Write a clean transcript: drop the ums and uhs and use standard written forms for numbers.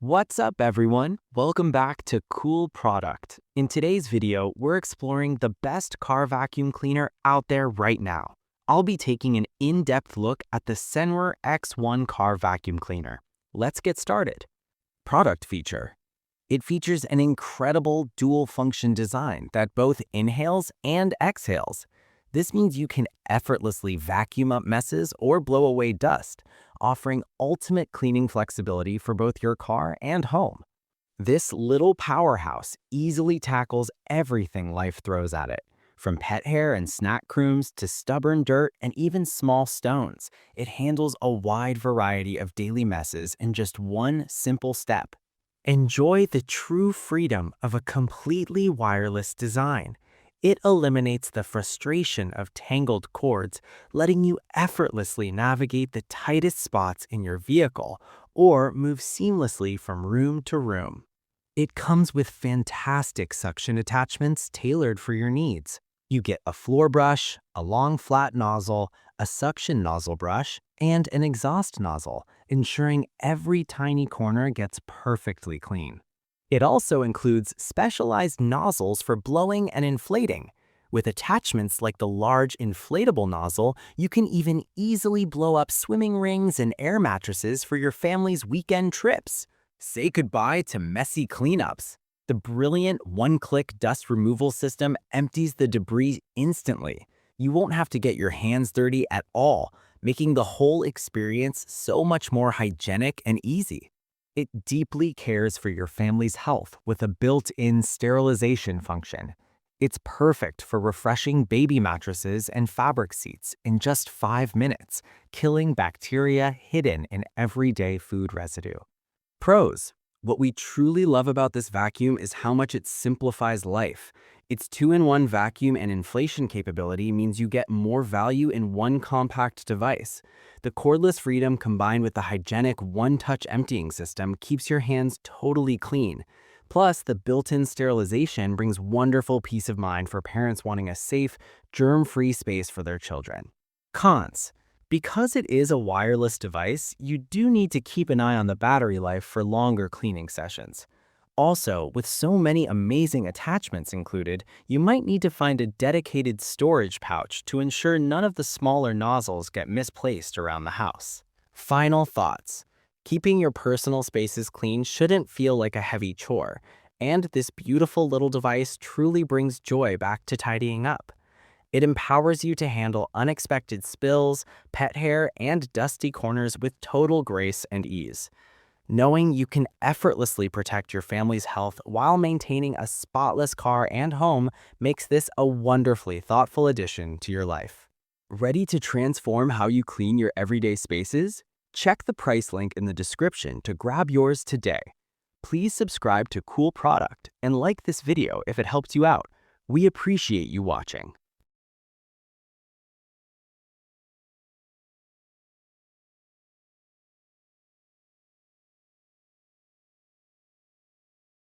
What's up, everyone? Welcome back to Cool Product. In today's video, we're exploring the best car vacuum cleaner out there right now. I'll be taking an in-depth look at the Senwer X1 car vacuum cleaner. Let's get started. Product feature. It features an incredible dual-function design that both inhales and exhales. This means you can effortlessly vacuum up messes or blow away dust, offering ultimate cleaning flexibility for both your car and home. This little powerhouse easily tackles everything life throws at it. From pet hair and snack crumbs to stubborn dirt and even small stones, it handles a wide variety of daily messes in just one simple step. Enjoy the true freedom of a completely wireless design. It eliminates the frustration of tangled cords, letting you effortlessly navigate the tightest spots in your vehicle or move seamlessly from room to room. It comes with fantastic suction attachments tailored for your needs. You get a floor brush, a long flat nozzle, a suction nozzle brush, and an exhaust nozzle, ensuring every tiny corner gets perfectly clean. It also includes specialized nozzles for blowing and inflating. With attachments like the large inflatable nozzle, you can even easily blow up swimming rings and air mattresses for your family's weekend trips. Say goodbye to messy cleanups. The brilliant one-click dust removal system empties the debris instantly. You won't have to get your hands dirty at all, making the whole experience so much more hygienic and easy. It deeply cares for your family's health with a built-in sterilization function. It's perfect for refreshing baby mattresses and fabric seats in just 5 minutes, killing bacteria hidden in everyday food residue. Pros. What we truly love about this vacuum is how much it simplifies life. Its 2-in-1 vacuum and inflation capability means you get more value in one compact device. The cordless freedom combined with the hygienic one-touch emptying system keeps your hands totally clean. Plus, the built-in sterilization brings wonderful peace of mind for parents wanting a safe, germ-free space for their children. Cons. Because it is a wireless device, you do need to keep an eye on the battery life for longer cleaning sessions. Also, with so many amazing attachments included, you might need to find a dedicated storage pouch to ensure none of the smaller nozzles get misplaced around the house. Final thoughts. Keeping your personal spaces clean shouldn't feel like a heavy chore, and this beautiful little device truly brings joy back to tidying up. It empowers you to handle unexpected spills, pet hair, and dusty corners with total grace and ease. Knowing you can effortlessly protect your family's health while maintaining a spotless car and home makes this a wonderfully thoughtful addition to your life. Ready to transform how you clean your everyday spaces? Check the price link in the description to grab yours today. Please subscribe to Cool Product and like this video if it helped you out. We appreciate you watching.